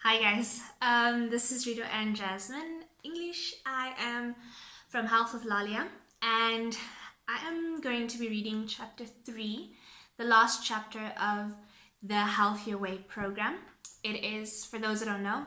Hi guys, this is Rito and Jasmine. English, I am from Health with Lalia, and I am going to be reading chapter 3, the last chapter of the Healthier Way program. It is, for those that don't know,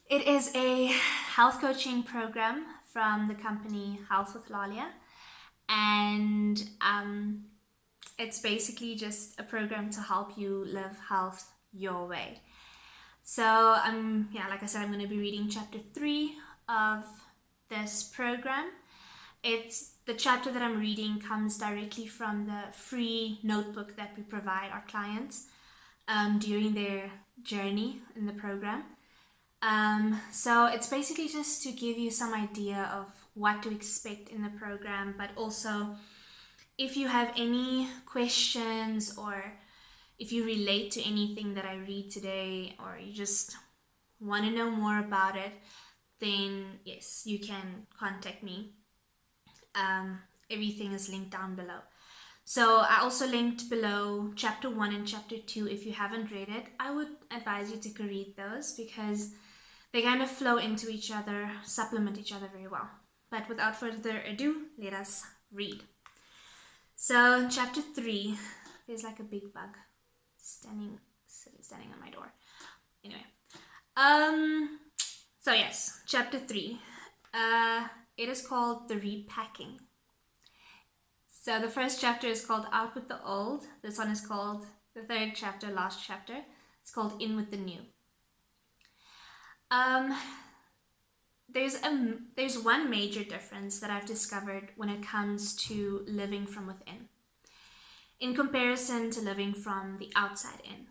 it is a health coaching program from the company Health with Lalia, and it's basically just a program to help you live health your way. So like I said, I'm going to be reading chapter 3 of this program. It's the chapter that I'm reading comes directly from the free notebook that we provide our clients during their journey in the program. So it's basically just to give you some idea of what to expect in the program, but also if you have any questions or if you relate to anything that I read today or you just want to know more about it, then yes, you can contact me. Everything is linked down below. So I also linked below chapter 1 and chapter 2. If you haven't read it, I would advise you to read those because they kind of flow into each other, supplement each other very well. But without further ado, let us read. So chapter 3, there's like a big bug standing on my door. Anyway, so yes, chapter 3. It is called the repacking. So the first chapter is called Out with the Old. This one is called the third chapter, last chapter. It's called In with the New. There's one major difference that I've discovered when it comes to living from within, in comparison to living from the outside in.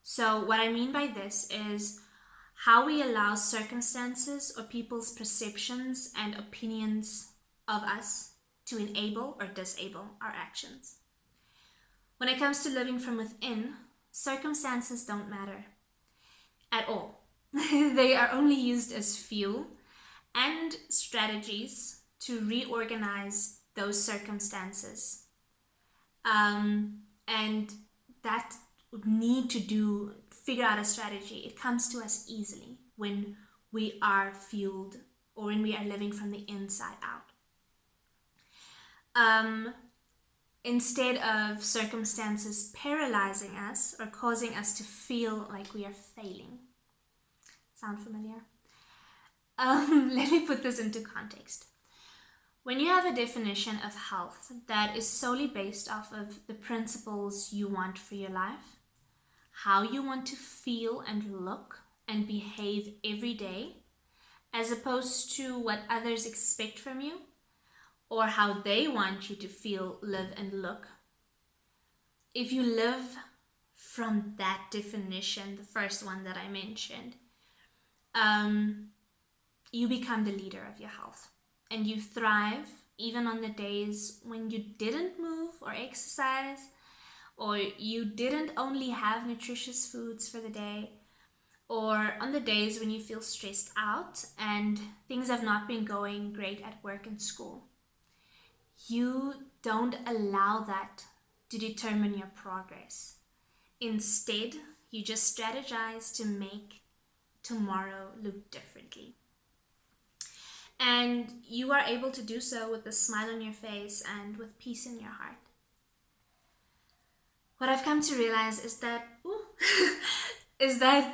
So what I mean by this is how we allow circumstances or people's perceptions and opinions of us to enable or disable our actions. When it comes to living from within, circumstances don't matter at all. They are only used as fuel and strategies to reorganize those circumstances. And that need to figure out a strategy, it comes to us easily when we are fueled or when we are living from the inside out. Instead of circumstances paralyzing us or causing us to feel like we are failing. Sound familiar? Let me put this into context. When you have a definition of health that is solely based off of the principles you want for your life, how you want to feel and look and behave every day, as opposed to what others expect from you, or how they want you to feel, live, and look. If you live from that definition, the first one that I mentioned, you become the leader of your health. And you thrive even on the days when you didn't move or exercise, or you didn't only have nutritious foods for the day, or on the days when you feel stressed out and things have not been going great at work and school. You don't allow that to determine your progress. Instead, you just strategize to make tomorrow look differently. And you are able to do so with a smile on your face and with peace in your heart. What I've come to realize is that,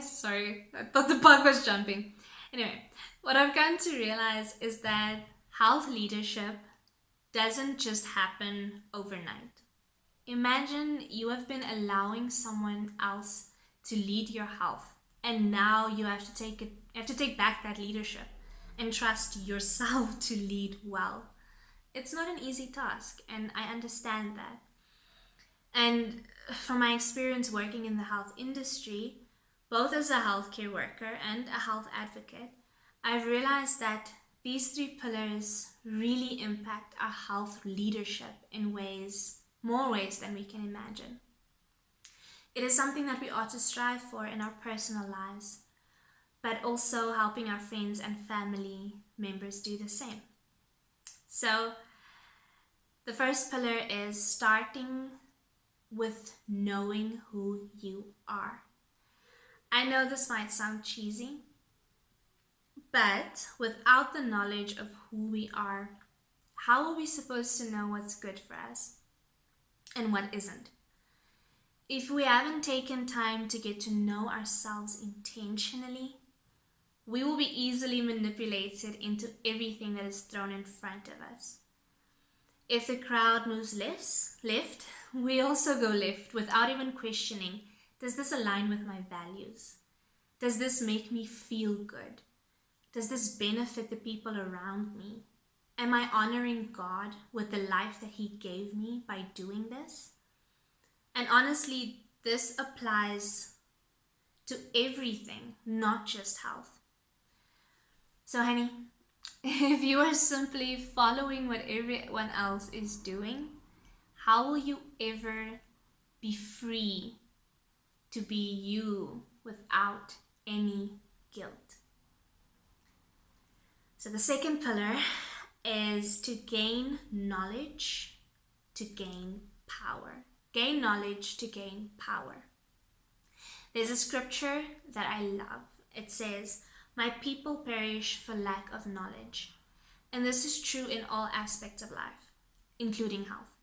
sorry, I thought the bug was jumping. Anyway, what I've come to realize is that health leadership doesn't just happen overnight. Imagine you have been allowing someone else to lead your health, and now you have to take back that leadership and trust yourself to lead well. It's not an easy task, and I understand that. And from my experience working in the health industry, both as a healthcare worker and a health advocate, I've realized that these 3 pillars really impact our health leadership in more ways than we can imagine. It is something that we ought to strive for in our personal lives, but also helping our friends and family members do the same. So, the first pillar is starting with knowing who you are. I know this might sound cheesy, but without the knowledge of who we are, how are we supposed to know what's good for us and what isn't? If we haven't taken time to get to know ourselves intentionally, we will be easily manipulated into everything that is thrown in front of us. If the crowd moves left, we also go left without even questioning, does this align with my values? Does this make me feel good? Does this benefit the people around me? Am I honoring God with the life that He gave me by doing this? And honestly, this applies to everything, not just health. So, honey, if you are simply following what everyone else is doing, how will you ever be free to be you without any guilt? So the second pillar is to gain knowledge, to gain power. Gain knowledge to gain power. There's a scripture that I love. It says, "My people perish for lack of knowledge." And this is true in all aspects of life, including health.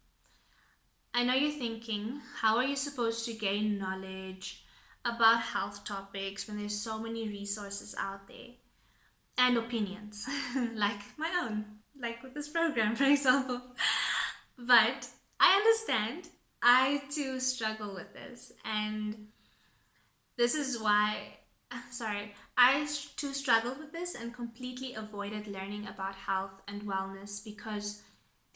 I know you're thinking, how are you supposed to gain knowledge about health topics when there's so many resources out there and opinions, like my own, like with this program, for example. But I understand. I too struggle with this, and this is why, I too struggled with this and completely avoided learning about health and wellness because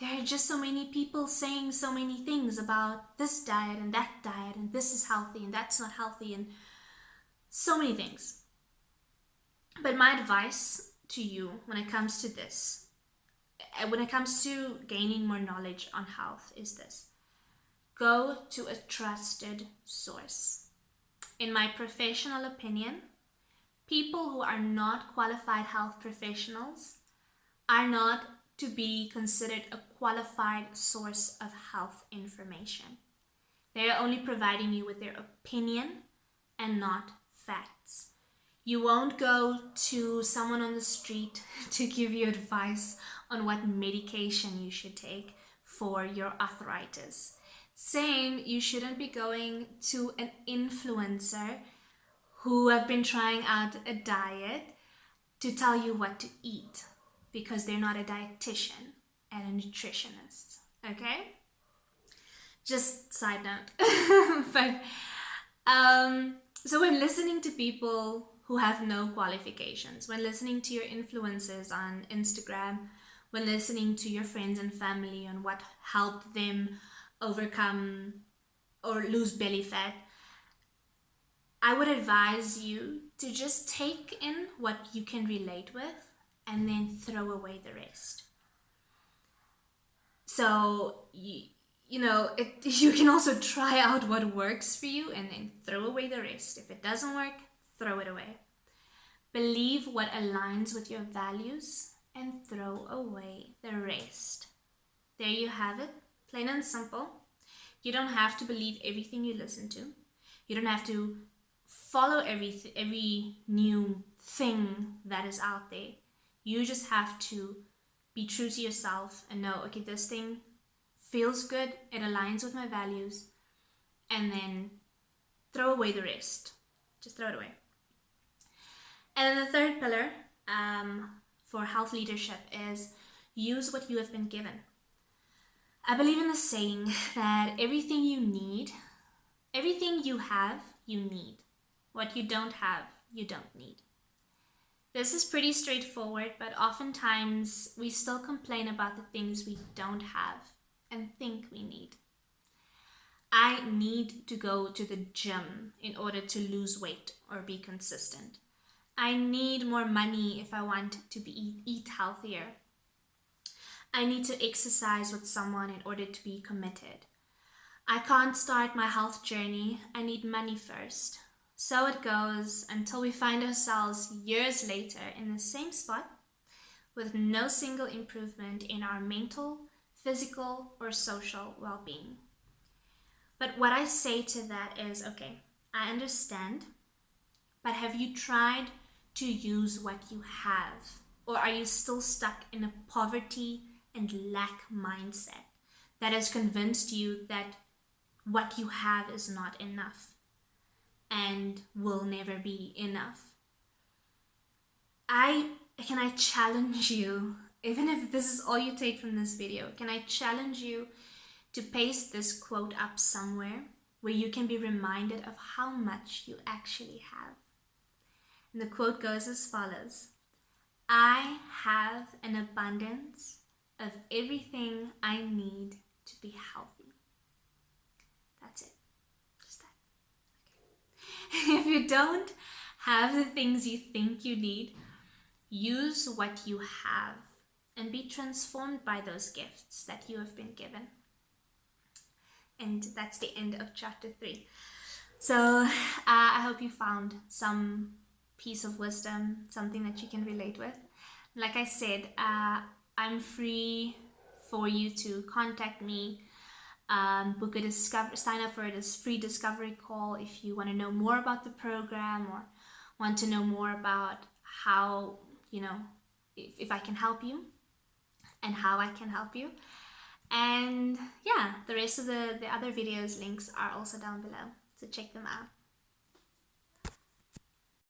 there are just so many people saying so many things about this diet and that diet, and this is healthy and that's not healthy, and so many things. But my advice to you when it comes to this, when it comes to gaining more knowledge on health, is this: go to a trusted source. In my professional opinion, people who are not qualified health professionals are not to be considered a qualified source of health information. They are only providing you with their opinion and not facts. You won't go to someone on the street to give you advice on what medication you should take for your arthritis. Same, you shouldn't be going to an influencer who have been trying out a diet to tell you what to eat, because they're not a dietitian and a nutritionist, okay? Just side note. But so when listening to people who have no qualifications, when listening to your influencers on Instagram, when listening to your friends and family on what helped them overcome or lose belly fat, I would advise you to just take in what you can relate with and then throw away the rest. So, you can also try out what works for you and then throw away the rest. If it doesn't work, throw it away. Believe what aligns with your values and throw away the rest. There you have it, plain and simple. You don't have to believe everything you listen to. You don't have to follow every new thing that is out there. You just have to be true to yourself and know, okay, this thing feels good, it aligns with my values, and then throw away the rest. Just throw it away. And then the third pillar for health leadership is use what you have been given. I believe in the saying that everything you have, you need. What you don't have, you don't need. This is pretty straightforward, but oftentimes we still complain about the things we don't have and think we need. I need to go to the gym in order to lose weight or be consistent. I need more money if I want to eat healthier. I need to exercise with someone in order to be committed. I can't start my health journey. I need money first. So it goes until we find ourselves years later in the same spot with no single improvement in our mental, physical, or social well-being. But what I say to that is, okay, I understand but have you tried to use what you have? Or are you still stuck in a poverty and lack mindset that has convinced you that what you have is not enough and will never be enough? Can I challenge you, even if this is all you take from this video, can I challenge you to paste this quote up somewhere where you can be reminded of how much you actually have? And the quote goes as follows: I have an abundance of everything I need to be healthy. That's it. Just that. Okay. If you don't have the things you think you need, use what you have and be transformed by those gifts that you have been given. And that's the end of chapter 3. So I hope you found some piece of wisdom, something that you can relate with. Like I said, I'm free for you to contact me, book a sign up for a free discovery call if you want to know more about the program or want to know more about how, if I can help you and how I can help you. And yeah, the rest of the other videos links are also down below, so check them out.